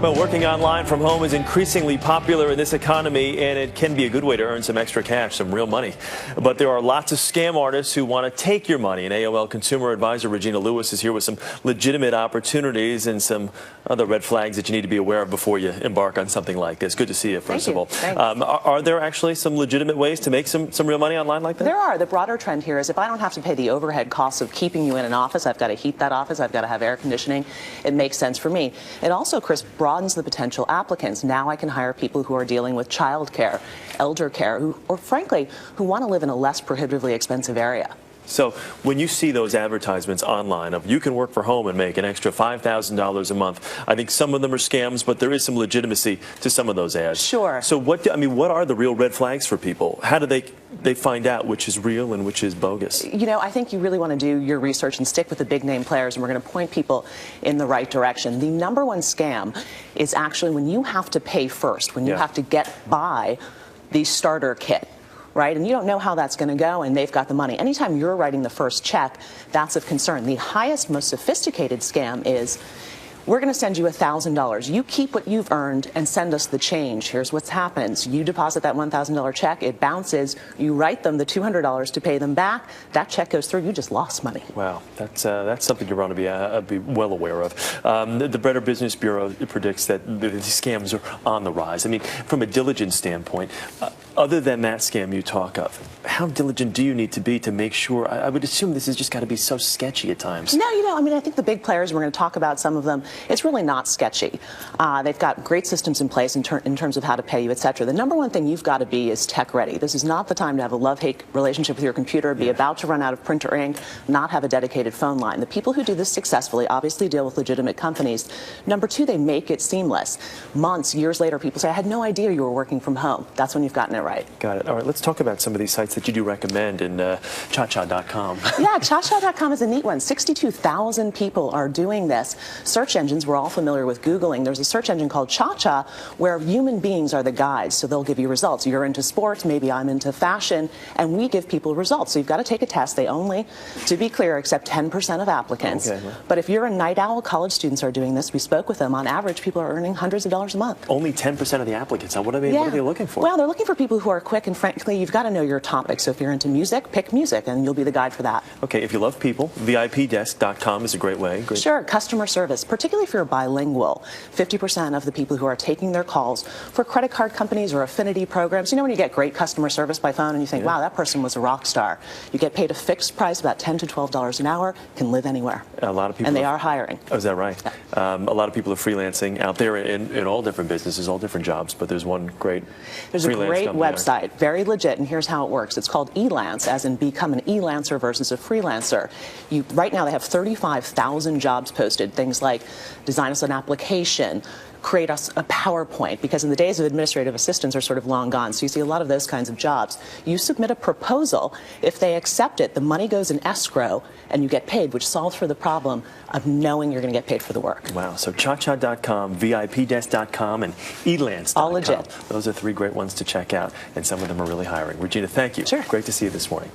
Well, working online from home is increasingly popular in this economy, and it can be a good way to earn some extra cash, some real money. But there are lots of scam artists who want to take your money. And AOL consumer advisor Regina Lewis is here with some legitimate opportunities and some other red flags that you need to be aware of before you embark on something like this. Good to see you, first of all. Are there actually some legitimate ways to make some real money online like that? There are. The broader trend here is if I don't have to pay the overhead costs of keeping you in an office, I've got to heat that office, I've got to have air conditioning, it makes sense for me. It also, Chris, broadens the potential applicants. Now I can hire people who are dealing with child care, elder care, or frankly, who want to live in a less prohibitively expensive area. So when you see those advertisements online of you can work for home and make an extra $5,000 a month, I think some of them are scams, but there is some legitimacy to some of those ads. Sure. So what are the real red flags for people? How do they find out which is real and which is bogus? You know, I think you really want to do your research and stick with the big name players, and we're going to point people in the right direction. The number one scam is actually when you have to pay first, when you have to get by the starter kit. Right? And you don't know how that's going to go, and they've got the money. Anytime you're writing the first check, that's of concern. The highest, most sophisticated scam is, we're going to send you $1,000. You keep what you've earned and send us the change. Here's what happens. You deposit that $1,000 check, it bounces, you write them the $200 to pay them back, that check goes through, you just lost money. Wow, that's something you want to be well aware of. The Better Business Bureau predicts that the scams are on the rise. I mean, from a diligence standpoint, other than that scam you talk of, how diligent do you need to be to make sure? I would assume this has just got to be so sketchy at times. No, I mean, I think the big players, we're going to talk about some of them, it's really not sketchy. They've got great systems in place in terms of how to pay you, et cetera. The number one thing you've got to be is tech ready. This is not the time to have a love-hate relationship with your computer, be about to run out of printer ink, not have a dedicated phone line. The people who do this successfully obviously deal with legitimate companies. Number two, they make it seamless. Months, years later, people say, I had no idea you were working from home. That's when you've gotten it right. Got it. All right, let's talk about some of these sites that you do recommend in ChaCha.com. Yeah, ChaCha.com is a neat one. 62,000 people are doing this. Search engines, we're all familiar with Googling. There's a search engine called ChaCha where human beings are the guides, so they'll give you results. You're into sports, maybe I'm into fashion, and we give people results. So you've got to take a test. They only, to be clear, accept 10% of applicants. Okay, well. But if you're a night owl, college students are doing this. We spoke with them. On average, people are earning hundreds of dollars a month. Only 10% of the applicants. What are they looking for? Well, they're looking for people who are quick, and frankly, you've got to know your topic. So if you're into music, pick music, and you'll be the guide for that. Okay, if you love people, VIPdesk.com is a great way. Sure, customer service, particularly if you're bilingual. 50% of the people who are taking their calls for credit card companies or affinity programs, you know when you get great customer service by phone and you think, wow, that person was a rock star. You get paid a fixed price, about $10 to $12 an hour, can live anywhere. A lot of people. And they are hiring. Oh, is that right? Yeah. A lot of people are freelancing out there in all different businesses, all different jobs, but there's one great There's a great website, very legit, and here's how it works. It's called Elance, as in become an e-lancer versus a freelancer. Right now they have 35,000 jobs posted, things like design us an application, create us a PowerPoint, because in the days of administrative assistants are sort of long gone, so you see a lot of those kinds of jobs. You submit a proposal. If they accept it, the money goes in escrow and you get paid, which solves for the problem of knowing you're going to get paid for the work. Wow, so ChaCha.com, VIPdesk.com, and Elance.com. All legit. Those are three great ones to check out, and some of them are really hiring. Regina, thank you. Sure. Great to see you this morning.